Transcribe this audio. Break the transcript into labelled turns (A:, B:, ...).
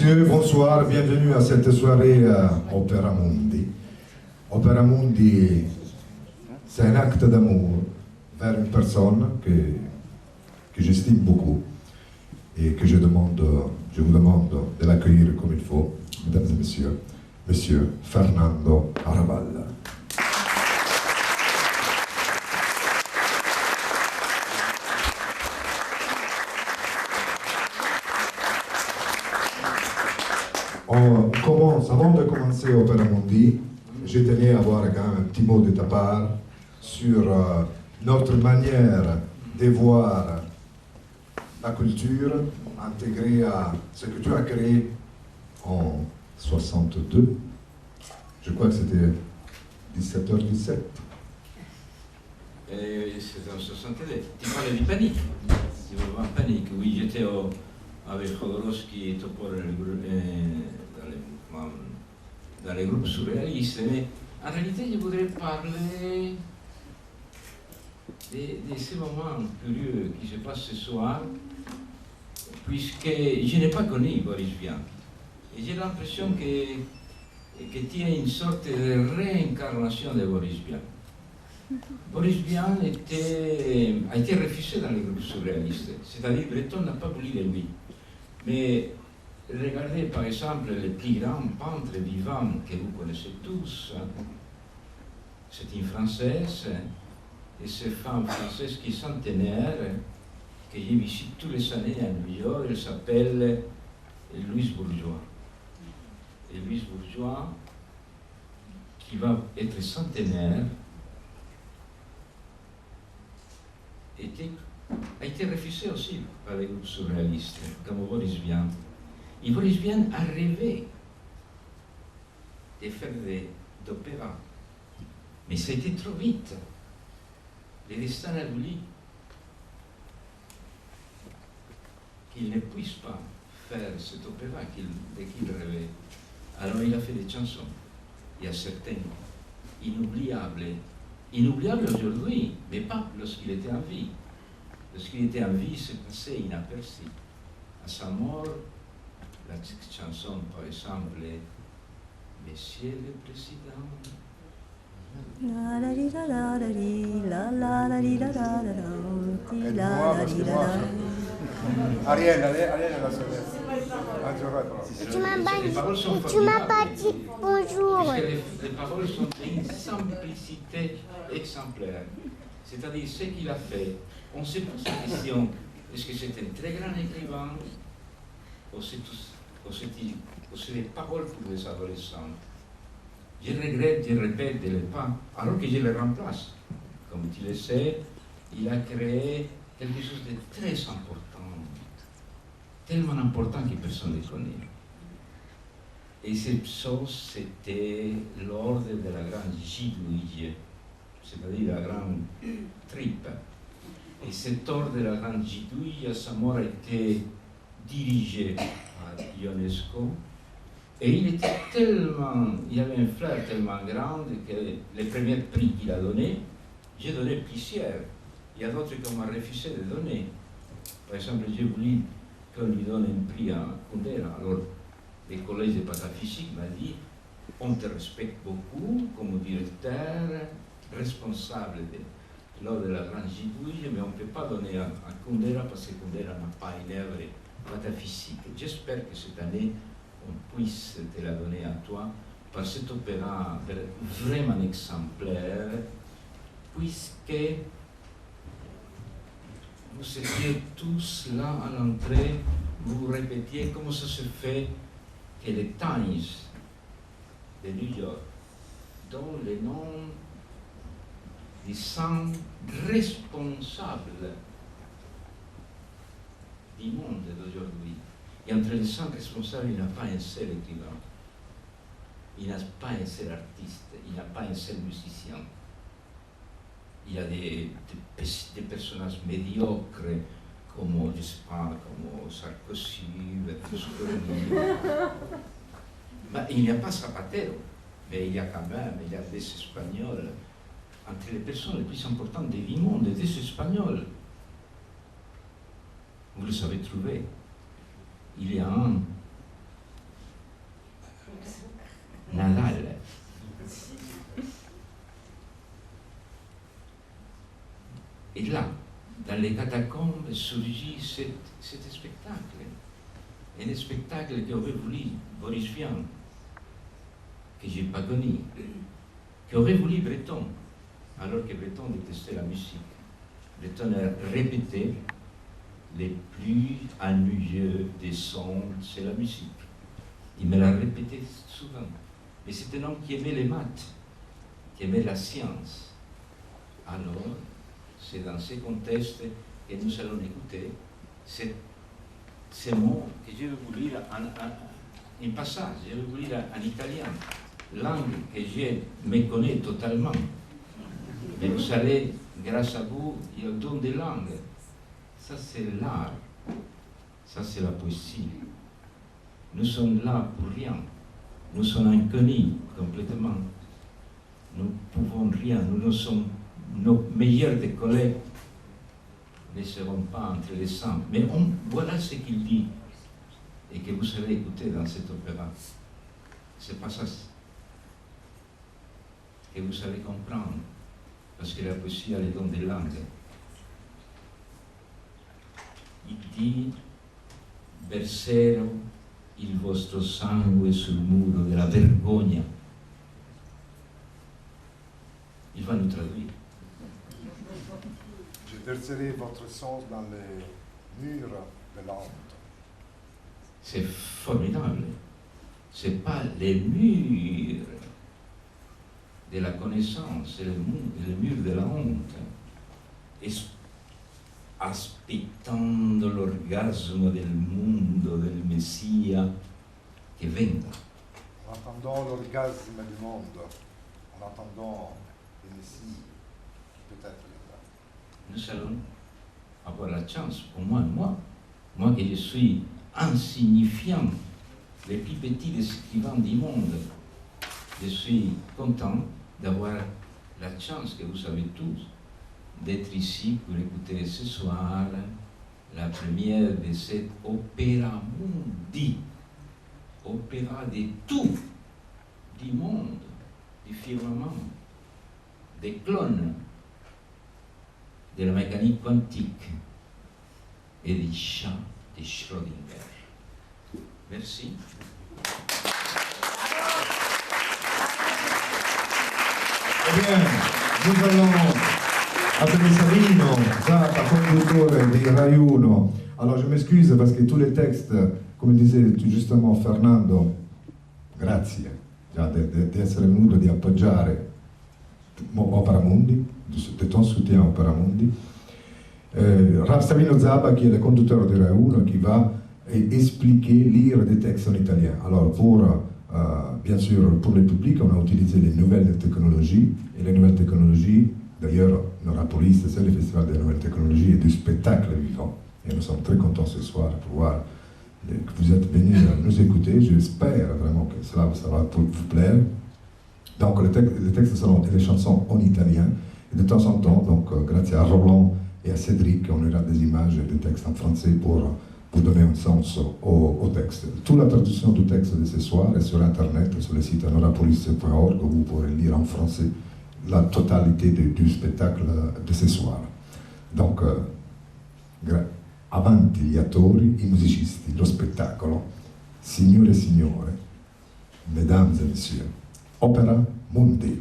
A: messieurs, bonsoir, bienvenue à cette soirée Opera Mundi. Opera Mundi, c'est un acte d'amour vers une personne que j'estime beaucoup et que je vous demande de l'accueillir comme il faut, mesdames et messieurs, monsieur Fernando Arrabal. On commence, avant de commencer Opera Mundi, je tenais à avoir quand même un petit mot de ta part sur notre manière de voir la culture intégrée à ce que tu as créé en 62. Je crois que c'était 17h17.
B: C'était en 62. Tu parlais du panique. Tu vois, panique. Oui, j'étais avec Jodorowsky et Topor dans les groupes surréalistes, mais en réalité, je voudrais parler de ces moments curieux qui se passent ce soir, puisque je n'ai pas connu Boris Vian. Et j'ai l'impression que tu es une sorte de réincarnation de Boris Vian. Boris Vian a été refusé dans les groupes surréalistes, c'est-à-dire Breton n'a pas voulu de lui. Mais regardez par exemple le plus grand peintre vivant que vous connaissez tous. C'est une Française, et cette femme française qui est centenaire, que je visite tous les années à New York. Elle s'appelle Louise Bourgeois. Et Louise Bourgeois, qui va être centenaire, a été refusée aussi par les groupes surréalistes, comme Boris Vian. Et Boris Vian a rêvé de faire d'opéra. Mais ça a été trop vite. Le destin a voulu qu'il ne puisse pas faire cet opéra dès qu'il rêvait. Alors il a fait des chansons. Il y a certaines inoubliables. Inoubliables aujourd'hui, mais pas lorsqu'il était en vie. Lorsqu'il était en vie, c'est passé inaperçu. À sa mort, la chanson, par exemple, est Monsieur le Président.
C: Ariel, la
D: Tu m'as pas dit bonjour.
B: Les paroles sont d'une simplicité exemplaire. C'est-à-dire, ce qu'il a fait, on se pose la question, est-ce que c'est un très grand écrivain ou c'est des paroles pour les adolescents? Je regrette, je répète, de ne pas, alors que je le remplace. Comme tu le sais, il a créé quelque chose de très important, tellement important que personne ne connaît. Et cette chose, c'était l'ordre de la grande gidouille, c'est-à-dire la grande tripe. Et cet ordre de la grande gidouille, à sa mort, a été dirigé par Ionesco. Et il y avait un flair tellement grand que les premiers prix qu'il a donnés, j'ai donné plusieurs. Il y a d'autres qu'on m'a refusé de donner. Par exemple, j'ai voulu qu'on lui donne un prix à Kundera. Alors, le collège de pataphysique m'a dit, on te respecte beaucoup comme directeur, responsable de l'ordre de la grande gidouille, mais on ne peut pas donner à Kundera parce que Kundera n'a pas une œuvre pataphysique. J'espère que cette année, on puisse te la donner à toi, par cet opéra vraiment exemplaire, puisque vous étiez tous là à l'entrée, vous répétiez comment ça se fait que les Times de New York donnent le nom des 100 responsables du monde d'aujourd'hui. Et entre les 100 responsables, il n'y a pas un seul écrivain, il n'y a pas un seul artiste, il n'y a pas un seul musicien. Il y a des personnages médiocres, comme, je ne sais pas, comme Sarkozy, Berlusconi. Mais il n'y a pas Zapatero, mais il y a quand même, il y a des Espagnols. Entre les personnes les plus importantes du monde, des Espagnols. Vous les avez trouvés. Il y a un Et là, dans les catacombes, surgit cet spectacle. Un spectacle qu'aurait voulu Boris Vian, que je n'ai pas connu, qu'aurait voulu Breton, alors que Breton détestait la musique. Breton a répété les plus ennuyeux des sons, c'est la musique. Il me l'a répété souvent. Mais c'est un homme qui aimait les maths, qui aimait la science. Alors, c'est dans ce contexte que nous allons écouter ces mots que je vais vous lire en passage, je vais vous lire en italien, langue que je me connais totalement. Mais vous allez, grâce à vous, il y a le don des langues. Ça, c'est l'art. Ça, c'est la poésie. Nous sommes là pour rien. Nous sommes inconnus complètement. Nous ne pouvons rien. Nous sommes nos meilleurs des collègues ne seront pas entre les sangs. Mais voilà ce qu'il dit et que vous allez écouter dans cet opéra. C'est pas ça que vous allez comprendre, parce que la poésie a le don des langues. Il dit: versero il vostro sangue sul muro della vergogna. Il va nous traduire.
A: Je verserai votre sang dans les murs de la honte.
B: C'est formidable. Ce n'est pas les murs de la connaissance, c'est le mur de la honte. Aspettando l'orgasmo del mondo, del Messia che venga.
A: En attendant l'orgasme du monde, en attendant le Messie qui peut-être viendra.
B: Nous allons avoir la chance, au moins moi que je suis insignifiant, le plus petit des écrivains du monde, je suis content d'avoir la chance que vous avez tous d'être ici pour écouter ce soir la première de cet opéra mundi, opéra de tout, du monde, du firmament, des clones, de la mécanique quantique et des chats de Schrödinger. Merci.
A: Eh bien, nous allons appeler Savino, Zappa, conduttore di Rai 1. Alors je m'excuse parce que tous les textes, come disait justement Fernando, grazie già di essere venuto, di appoggiare Opera Mundi, di ton soutien à Opera Mundi. Savino Zappa qui est le conducteur de Rai 1 qui va expliquer, lire des textes en italien. Alors bien sûr, pour le public, on a utilisé les nouvelles technologies, et les nouvelles technologies, d'ailleurs, Norapolis, c'est le festival des nouvelles technologies et du spectacle vivant. Et nous sommes très contents ce soir pour voir que vous êtes venus nous écouter. J'espère vraiment que ça va vous plaire. Donc, les textes seront des chansons en italien, et de temps en temps, donc, grâce à Roland et à Cédric, on aura des images et des textes en français pour donner un sens au texte. Toute la traduction du texte de ce soir est sur Internet, sur le site norapolis.org, où vous pourrez lire en français la totalité du spectacle de ce soir. Donc, avanti gli attori, i musicisti, lo spettacolo, signore e signore, mesdames et messieurs, Opera Mundi.